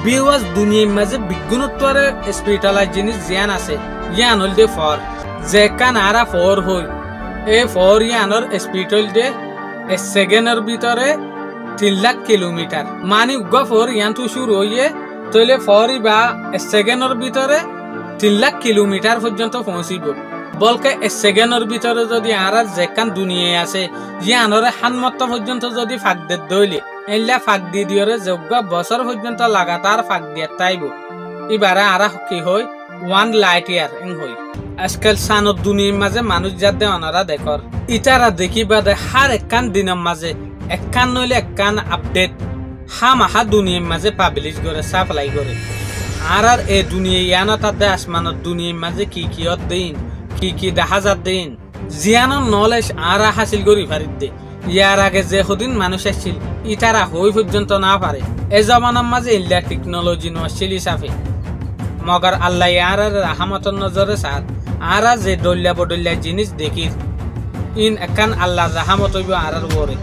বিওয়াজ দুনিয়ার মাঝে বিজ্ঞানোত্তরে স্পিরিটালাইজ জিনিস জ্ঞান আছে ইয়ান হল দে ফর যে কান আরা ফর হই এ ফর ইয়ানোর স্পিরিটাল দে সেকেন্ডের ভিতরে 3 লাখ কিলোমিটার মানে উগা ফর ইয়ান তো শুরু হইয়ে তইলে ফরই বা সেকেন্ডের ভিতরে 3 লাখ কিলোমিটার পর্যন্ত পৌঁছিব বলকে সেকেন্ডের ভিতরে যদি আরা যে কান দুনিয়ায় আছে ইয়ানোর হানমত পর্যন্ত যদি ফাঁক দে দইলে এলা ফাঁক দি দিয়রে যোগ্য বছর পর্যন্ত লাগাতার ফাঁক দিয়ে তাইব এবারে আরা কি হই 1 লাইট ইয়ার এং হই আজকাল সানত দুনিয়ার মাঝে মানুষ যাতে অনারা দেখর ইতারা দেখি বাদে হার একখান দিনের মাঝে একখান নইলে একখান আপডেট হামাহা দুনিয়ার মাঝে পাবলিশ করে সাপ্লাই করে আর এ দুনিয়া ইয়ানো তাতে আসমানত দুনিয়ার মাঝে কি দিন কি দেখা যাত দিন জিয়ানোর নলেজ আরা হাসিল করি পারিত দে ইয়ার আগে যে সদিন মানুষ আসছিল ইতারা হই পর্যন্ত না পারে এ জমানার মাঝে ইল্লা টেকনোলজি নছিল হিসাবে মগর আল্লাহ আর রাহমতর নজরে সাথ আরা যে দলিয়া বদলিয়া জিনিস দেখি ইন একান আল্লাহ রাহমত হইব আরার ওরে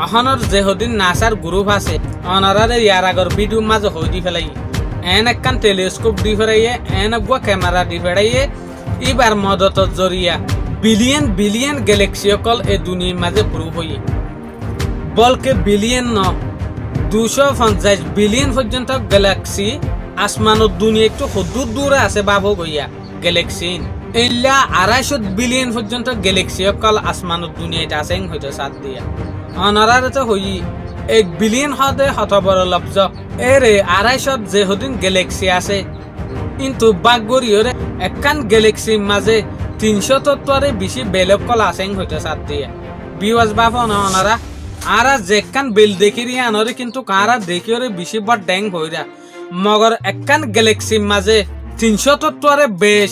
অহনর যে সদিন নাসার গ্রুপ আছে অনারারে ইয়ার আগর ভিডিও মাঝে হই দি ফেলাই এন একান টেলিস্কোপ দি ফেরাইয়ে এন গুয়া ক্যামেরা দি ফেরাইয়ে এবার মদতর জরিয়া বিলিয়ন বিলিয়ন গ্যালাক্সি অকল এ দুনিয়ার মাঝে প্রুভ হই বলকে বিলিয়ন ন 250 বিলিয়ন পর্যন্ত গ্যালাক্সি আসমানত দুনিয়া একটু হদূর দূরে আছে বাবু গইয়া গ্যালাক্সি ইল্লা 250 বিলিয়ন পর্যন্ত গ্যালাক্সি অকল আসমানত দুনিয়াতে আছে হইতো সাত দিয়া অনারারে তো হই 1 বিলিয়ন হদে হত বড় লফজ এরে 250 যে হদিন গ্যালাক্সি আছে কিন্তু বাগগরিয়রে একখান গ্যালাক্সি মাঝে 300 তত্ত্বরে বেশি বেলক কল আসেন হইতে সাত দিয়ে বিওয়াজ বাবা ওনারা আরা যেখান বেল দেখিরি আনরে কিন্তু কারা দেখিরে বেশি বড় ড্যাং হইরা মগর একখান গ্যালাক্সি মাঝে 300 তত্ত্বরে বেশ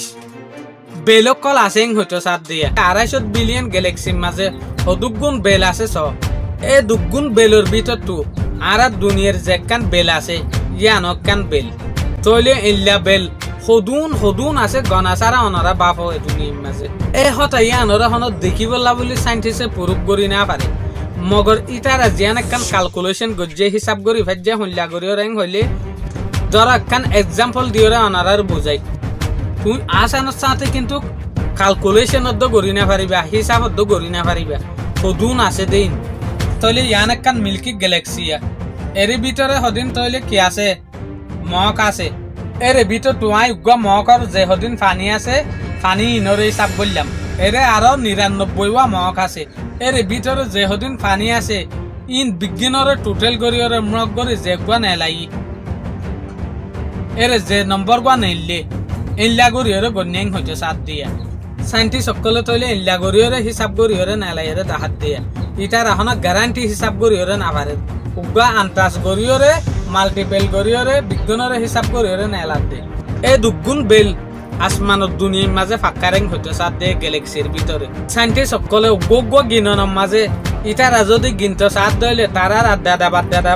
বেলক কল আসেন হইতে সাত দিয়ে 250 বিলিয়ন গ্যালাক্সি মাঝে দুগুণ বেল আছে স এ দুগুণ বেলর ভিতর তো আরা দুনিয়ার যেখান বেল আছে ইয়ানকান বেল তইলে ইল্লা বেল হদুন আছে গনাসারা অনরা বাপ হয় দুনিয়ার মাঝে এ হতাই আনরা হনত দেখিবলা বলি সাইন্টিস্টে প্রুফ করি না পারে মগর ইতারা জিয়ান একখান ক্যালকুলেশন গজ্জে হিসাব করি ভাজ্জা হল্লা করিও রেং হইলে ধর একখান এক্সাম্পল দিওরে অনারার বুঝাই তুই আসানোর সাথে কিন্তু ক্যালকুলেশনত করি না পারিবা হিসাবত করি না পারিবা হদুন আছে দিন তইলে ইয়ান একখান মিল্কি গ্যালাক্সিয়া এর ভিতরে হদিন তইলে কি আছে মহক আছে এর ভিতর তোমায় উগ্র মহকর যে হদিন পানি আছে পানি ইনরে হিসাব বললাম এরে আরো 99 মহক আছে এর ভিতরে যে হদিন পানি আছে ইন বিজ্ঞানরে টোটাল করিয়রে মগ করে যে গুয়া নেলাই এর যে নম্বর গুয়া নেইলে ইল্লা করিয়রে গন্যাং হইতে সাত দিয়া সাইন্টিস্ট সকলে তইলে ইল্লা করিয়রে হিসাব করিয়রে নেলাইরে দাহাত দিয়া ইটা রাহনা গ্যারান্টি হিসাব করিয়রে না পারে উগ্র আন্তাজ করিয়রে মাল্টিপল করিয়রে বিজ্ঞানরে হিসাব করিয়রে নেলাত দে এ দুগুণ বেল আসমানত দুনিয়ার মাঝে ফাঁকারেং হইতে সাত দে গ্যালাক্সির ভিতরে সাইন্টিস্ট সকলে উগ্র গিননের মাঝে ইটারা যদি গিনতে সাত দইলে তারার আড্ডা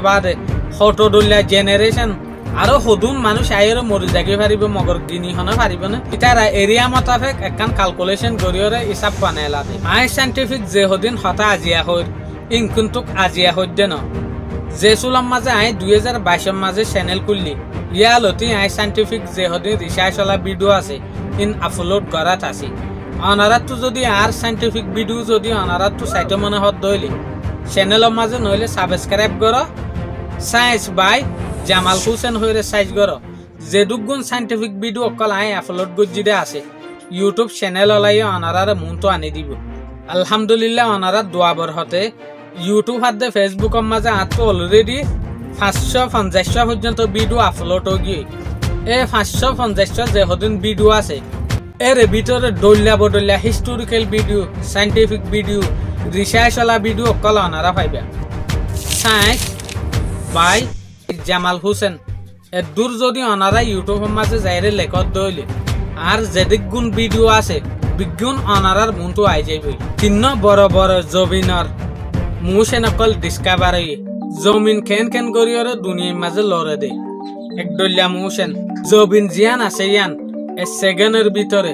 বাদ ফটো দলিয়া জেনারেশন আরো হদুন মানুষ আইরে মরি জাগি পারিব মগর গিনি হনে পারিব না ইটারা এরিয়া মোতাবেক একখান ক্যালকুলেশন করিয়রে হিসাব বানাইলা দে আই সাইন্টিফিক যে হদিন হতা আজিয়া হই ইন কিন্তু আজিয়া হই দে ন যে সুলাম মাঝে আই 2022 মাঝে চ্যানেল খুললি ইয়া লতি আই সাইন্টিফিক যে হদিন রিসার্চ চলা ভিডিও আছে ইন আপলোড করাত আছে অনারাত তো যদি আর সাইন্টিফিক ভিডিও যদি অনারাত তো সাইট মনে হত দইলি চ্যানেলের মাঝে নইলে সাবস্ক্রাইব করো সায়েন্স বাই জামাল হোসেন হইরে সাইজ করো যে দুগুণ সাইন্টিফিক ভিডিও অকল আই আপলোড গজ্জিদে আছে ইউটিউব চ্যানেল অলাই অনারারে মন তো আনি দিব আলহামদুলিল্লাহ অনারা দোয়া বরহতে ইউটিউব হাতে ফেসবুকের মাঝে আতো অলরেডি 550 পর্যন্ত ভিডিও আপলোড হয়ে গিয়ে এ 550 যে হদিন ভিডিও আছে এর ভিতরে দলিয়া বদলিয়া historical video scientific video research ওলা ভিডিও অকল অনারা পাইবা সায়েন্স বাই জামাল হোসেন এর দূর যদি অনারা ইউটিউবের মাঝে যাইরে লেখত দইলে আর যেদিক গুণ ভিডিও আছে বিজ্ঞান অনারার মনটো আই যাইবই তিন্ন বড় বড় জবিনর মোশন অকল ডিসকাভার হই জমিন কেন করিয়রে দুনিয়ার মাঝে লড়ে দে একদলিয়া মোশন জবিন জিয়ান আছে ইয়ান এ সেকেন্ডের ভিতরে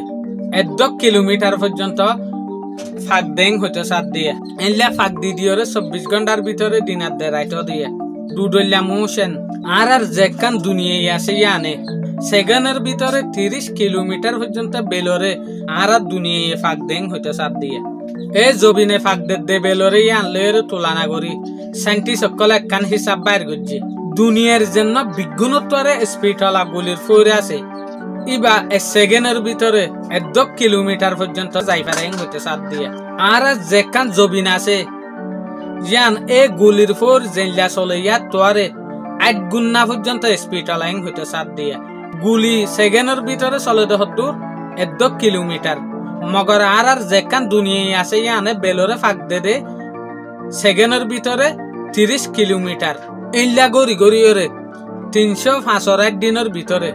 1 কিলোমিটার পর্যন্ত ফাঁক দেং হইতে সাত দিয়ে এনলা ফাঁক দি দিয়রে 24 ঘন্টার ভিতরে দিনার দে রাইট দিয়ে দুদলিয়া মোশন আর যেখান দুনিয়ায় আছে ইয়ানে সেকেন্ডের ভিতরে 30 কিলোমিটার পর্যন্ত বেলরে আর দুনিয়ায় ফাঁক দেন হইতে সাত দিয়ে এই জবিনে ফাঁক দে বেলরে আনলের তুলনা করি সাইন্টিস্ট সকল একখান হিসাব বাইর করছে দুনিয়ার জন্য বিজ্ঞানোত্তরে স্পিড হলা গুলির ফোরে আছে ইবা সেকেন্ডের ভিতরে 1 কিলোমিটার পর্যন্ত যাই পারেন হইতে সাত দিয়ে আর যেখান জবিন আছে ইয়ান এ গুলির ফোর জেনলা চলে ইয়াত তোয়ারে 8 গুণা পর্যন্ত স্পিড লাইন হইতে সাত দিয়ে গুলি সেকেন্ডের ভিতরে চলে হতো 1 কিলোমিটার মগর আর যেখান দুনিয়ায় আছে ইয়ানে বেলরে ফাঁক দে সেকেন্ডের ভিতরে 30 কিলোমিটার ইল্লা গড়ি গড়ি ওরে 365 দিনের ভিতরে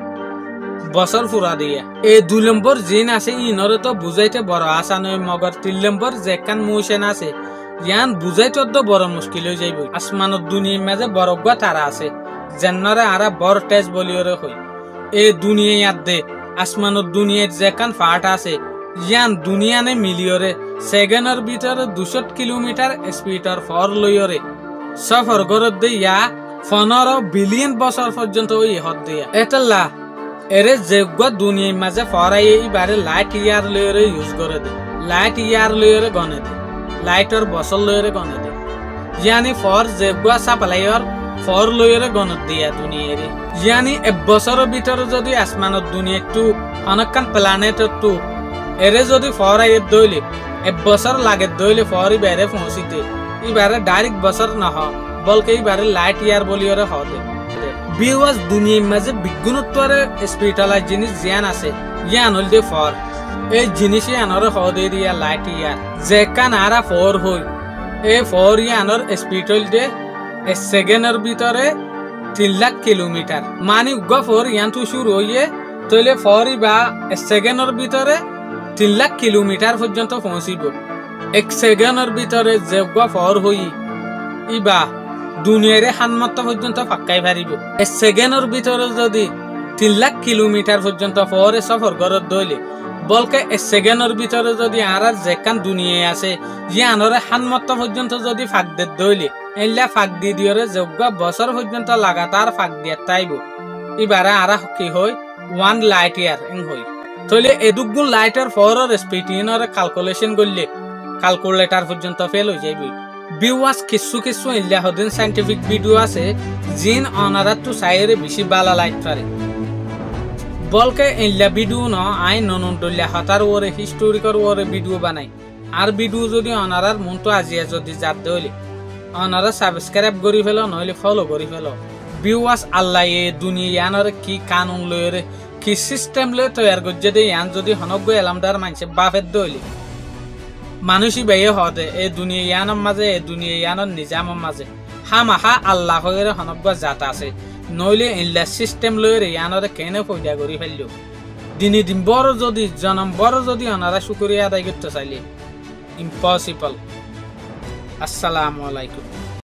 বছর ফুরা দিয়ে এই 2 নম্বর জিন আছে ইনরে তো বুঝাইতে বড় আশা নয় মগর 3 নম্বর যেখান মোশন আছে ইয়ান বুঝাইতে তো বড় মুশকিল হয়ে যাইব আসমানত দুনিয়ার মাঝে বরফ তারা আছে জেনরে আরা বড় টেজ বলিওরে হই এই দুনিয়া দে আসমানত দুনিয়ার যেখান ফাট আছে ইয়ান দুনিয়ানে মিলিয়রে সেকেন্ডের ভিতরে 200 কিলোমিটার স্পিডর ফর লইয়রে সফর গরত দে ইয়া 15 বিলিয়ন বছর পর্যন্ত ওই হদ দিয়া এতলা এরে যোগ্য দুনিয়ার মাঝে ফরাই এইবারে লাইট ইয়ার লইয়রে ইউজ করে দে লাইট ইয়ার লইয়রে গনে দে লাইটর বছর লইয়রে গনে দে ইয়ানি ফর যোগ্য সাপ্লাইয়র ফর লইয়রে গনত দিয়া দুনিয়ারে ইয়ানি 1 বছরের ভিতরে যদি আসমানত দুনিয়া টু অনেকখান প্ল্যানেটের টু এরে যদি ফরাই দইলে 1 বছর লাগে দইলে ফরি বেরে পৌঁছিতে ইবারে ডাইরেক্ট বছর নহ বলকে ইবারে লাইট ইয়ার বলিয়রে হদে বিওয়াজ দুনিয়ার মাঝে বিজ্ঞানোত্তরে স্পিরিটালাইজ জিনিস জ্ঞান আছে জ্ঞান হল দে ফর এই জিনিসই আনরে হদে দিয়া লাইট ইয়ার যেখান আরা ফর হই এই ফর ইয়ানর স্পিড হল দে সেকেন্ডের ভিতরে 3 লাখ কিলোমিটার মানে উগ্র ফর ইয়ান তো শুরু হইয়ে তইলে ফরি বা সেকেন্ডের ভিতরে 3 লাখ কিলোমিটার পর্যন্ত পৌঁছিব 1 সেকেন্ডের ভিতরে যে উগ্র ফর হই ইবা দুনিয়ারে হানমত পর্যন্ত ফাক্কাই পারিব 1 সেকেন্ডের ভিতরে যদি 3 লাখ কিলোমিটার পর্যন্ত ফরে সফর করত দইলে বলকে 1 সেকেন্ডের ভিতরে যদি আর যেখান দুনিয়ায় আছে ইয়ানরে হানমত পর্যন্ত যদি ফাঁক দে দইলে এলা ফাঁক দি দিয়রে যোগ্য বছর পর্যন্ত লাগাতার ফাঁক দিয়া তাইব ইবারে আর কি হয় 1 লাইট ইয়ার এং হই তইলে এদুগুন লাইটের ফরের স্পিড ইনরে ক্যালকুলেশন করলে ক্যালকুলেটর পর্যন্ত ফেল হই যাইবি বিওয়াস কিছু ইল্লা হদিন সাইন্টিফিক ভিডিও আছে জিন অনারা তো সাইরে বেশি বালা লাইট পারে বলকে ইল্লা ভিডিও ন আই ননন দল্লা হতার ওরে হিস্টোরিক্যাল ওরে ভিডিও বানাই আর ভিডিও যদি অনারার মন তো আজিয়া যদি জাত দইলে অনারা সাবস্ক্রাইব করি ফেলো নইলে ফলো করি ফেলো বিওয়াস আল্লাহ এ দুনিয়া ইয়ানরে কি কানুন লয়রে কি সিস্টেম লয় তৈয়ার গজ্জে দে ইয়ান যদি হনগ্য এলামদার মানছে বাফের দইলে মানুষই বেয়ে হদে এই দুনিয়া ইয়ানোর মাঝে এই দুনিয়া ইয়ানোর নিজামের মাঝে হামাহা আল্লাহ হয়ে হনব্য জাত আছে নইলে ইল্লা সিস্টেম লয়ে ইয়ানরে কেনে পয়দা করি ফেললো দিনে দিন বড় যদি জনম বড় যদি ওনারা শুকরিয়া আদায় করতে চাইলে ইম্পসিবল। আসসালামু আলাইকুম।